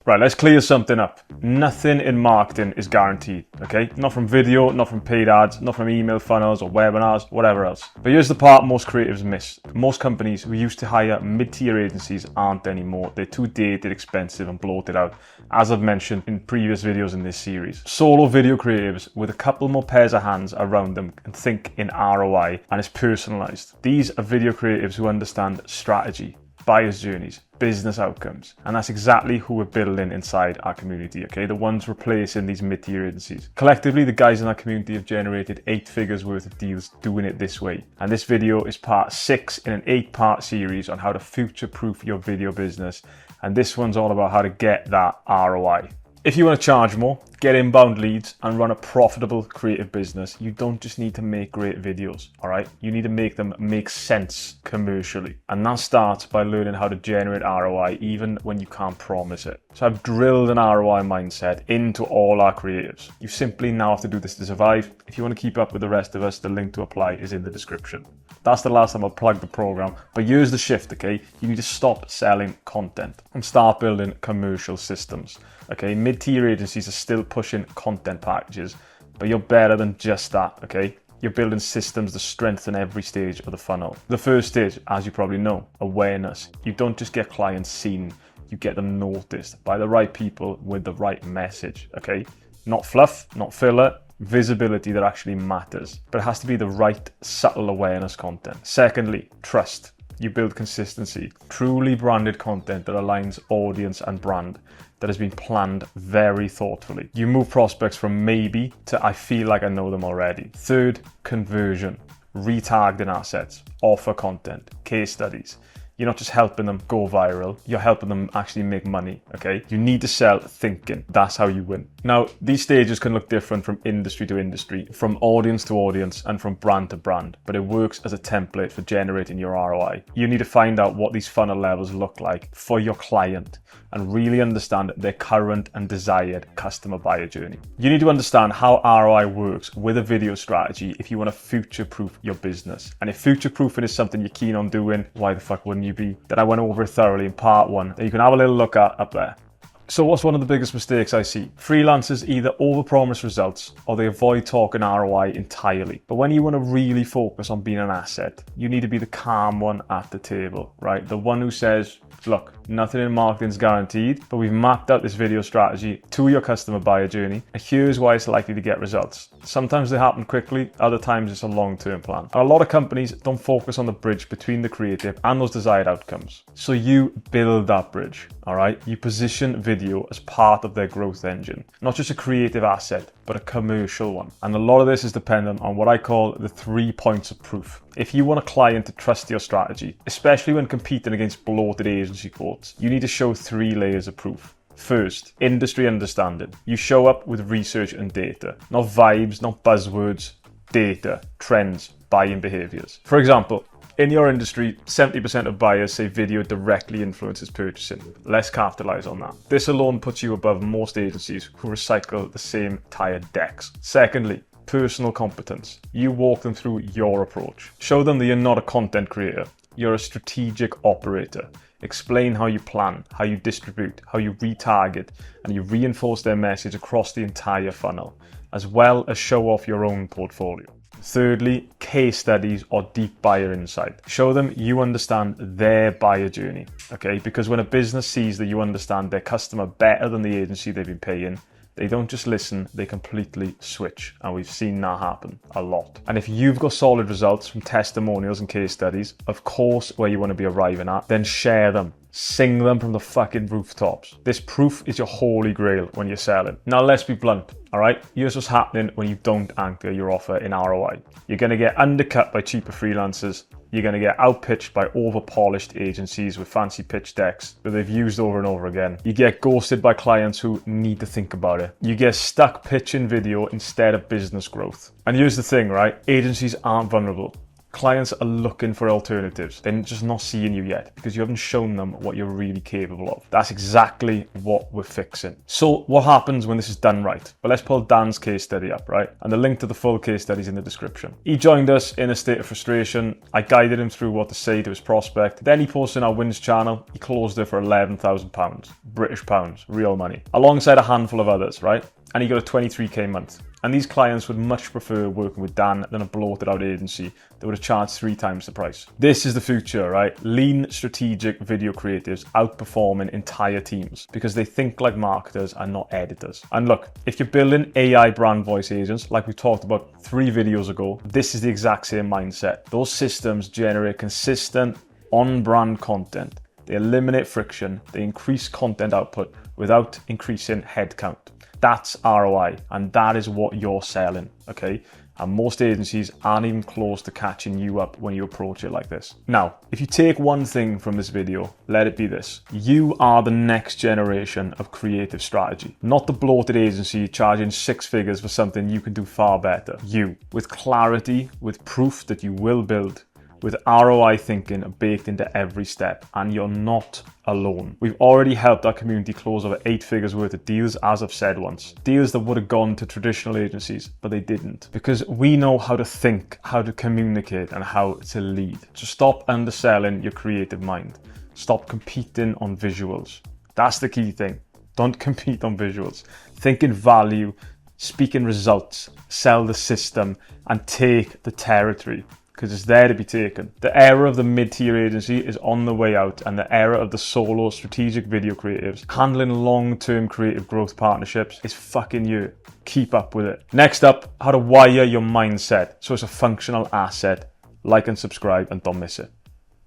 Right, let's clear something up. Nothing in marketing is guaranteed, okay? Not from video, not from paid ads, not from email funnels or webinars, whatever else. But here's the part most creatives miss. Most companies who used to hire mid-tier agencies aren't anymore. They're too dated, expensive, and bloated out, as I've mentioned in previous videos in this series. Solo video creatives with a couple more pairs of hands around them can think in ROI, and it's personalized. These are video creatives who understand strategy, buyer's journeys, business outcomes, and that's exactly who we're building inside our community, okay? The ones replacing these mid-tier agencies. Collectively, the guys in our community have generated 8 figures worth of deals doing it this way, and this video is part 6 in an 8-part series on how to future-proof your video business, and this one's all about how to get that ROI. If you want to charge more, get inbound leads, and run a profitable creative business, you don't just need to make great videos, all right? You need to make them make sense commercially. And that starts by learning how to generate ROI even when you can't promise it. So I've drilled an ROI mindset into all our creatives. You simply now have to do this to survive. If you want to keep up with the rest of us, the link to apply is in the description. That's the last time I'll plug the program, but here's the shift, okay? You need to stop selling content and start building commercial systems, okay? Mid-tier agencies are still pushing content packages, but you're better than just that, okay? You're building systems to strengthen every stage of the funnel. The first stage, as you probably know, awareness. You don't just get clients seen, you get them noticed by the right people with the right message, okay? Not fluff, not filler, visibility that actually matters, but it has to be the right subtle awareness content. Secondly, trust. You build consistency, truly branded content that aligns audience and brand, that has been planned very thoughtfully. You move prospects from maybe to I feel like I know them already. Third, conversion, retargeting assets, offer content, case studies. You're not just helping them go viral, you're helping them actually make money, okay? You need to sell thinking. That's how you win. Now, these stages can look different from industry to industry, from audience to audience, and from brand to brand, but it works as a template for generating your ROI. You need to find out what these funnel levels look like for your client and really understand their current and desired customer buyer journey. You need to understand how ROI works with a video strategy if you want to future-proof your business. And if future-proofing is something you're keen on doing, why the fuck wouldn't you be? That I went over it thoroughly in part 1 that you can have a little look at up there. So what's one of the biggest mistakes I see? Freelancers either overpromise results or they avoid talking ROI entirely. But when you want to really focus on being an asset, you need to be the calm one at the table, right? The one who says, look, nothing in marketing is guaranteed, but we've mapped out this video strategy to your customer buyer journey, and here's why it's likely to get results. Sometimes they happen quickly, other times it's a long-term plan. And a lot of companies don't focus on the bridge between the creative and those desired outcomes. So you build that bridge, all right? You position video as part of their growth engine, not just a creative asset, but a commercial one. And a lot of this is dependent on what I call the 3 points of proof. If you want a client to trust your strategy, especially when competing against bloated agency quotes, you need to show 3 layers of proof. First, industry understanding. You show up with research and data, not vibes, not buzzwords, data, trends, buying behaviors. For example, in your industry, 70% of buyers say video directly influences purchasing. Let's capitalize on that. This alone puts you above most agencies who recycle the same tired decks. Secondly, personal competence. You walk them through your approach. Show them that you're not a content creator. You're a strategic operator. Explain how you plan, how you distribute, how you retarget, and you reinforce their message across the entire funnel, as well as show off your own portfolio. Thirdly, case studies or deep buyer insight. Show them you understand their buyer journey, okay? Because when a business sees that you understand their customer better than the agency they've been paying, they don't just listen, they completely switch. And we've seen that happen a lot. And if you've got solid results from testimonials and case studies, of course, where you want to be arriving at, then share them. Sing them from the fucking rooftops. This proof is your holy grail when you're selling. Now let's be blunt, all right? Here's what's happening when you don't anchor your offer in ROI. You're gonna get undercut by cheaper freelancers. You're gonna get outpitched by over-polished agencies with fancy pitch decks that they've used over and over again. You get ghosted by clients who need to think about it. You get stuck pitching video instead of business growth. And here's the thing, right? Agencies aren't vulnerable. Clients are looking for alternatives. They're just not seeing you yet because you haven't shown them what you're really capable of. That's exactly what we're fixing. So what happens when this is done right? Well, let's pull Dan's case study up, right? And the link to the full case study is in the description. He joined us in a state of frustration. I guided him through what to say to his prospect. Then he posted on our wins channel. He closed it for £11,000, British pounds, real money, alongside a handful of others, right? And he got a 23k month. And these clients would much prefer working with Dan than a bloated out agency that would have charged 3 times the price. This is the future, right? Lean, strategic video creatives outperforming entire teams because they think like marketers and not editors. And look, if you're building AI brand voice agents, like we talked about 3 videos ago, this is the exact same mindset. Those systems generate consistent, on-brand content. They eliminate friction. They increase content output without increasing headcount. That's ROI, and that is what you're selling, okay? And most agencies aren't even close to catching you up when you approach it like this. Now, if you take one thing from this video, let it be this. You are the next generation of creative strategy, not the bloated agency charging 6 figures for something you can do far better. You, with clarity, with proof that you will build, with ROI thinking baked into every step, and you're not alone. We've already helped our community close over 8 figures worth of deals, as I've said once. Deals that would have gone to traditional agencies, but they didn't. Because we know how to think, how to communicate, and how to lead. So stop underselling your creative mind. Stop competing on visuals. That's the key thing. Don't compete on visuals. Think in value, speak in results, sell the system, and take the territory, because it's there to be taken. The era of the mid-tier agency is on the way out, and the era of the solo strategic video creatives handling long-term creative growth partnerships is fucking you. Keep up with it. Next up, how to wire your mindset so it's a functional asset. Like and subscribe and don't miss it.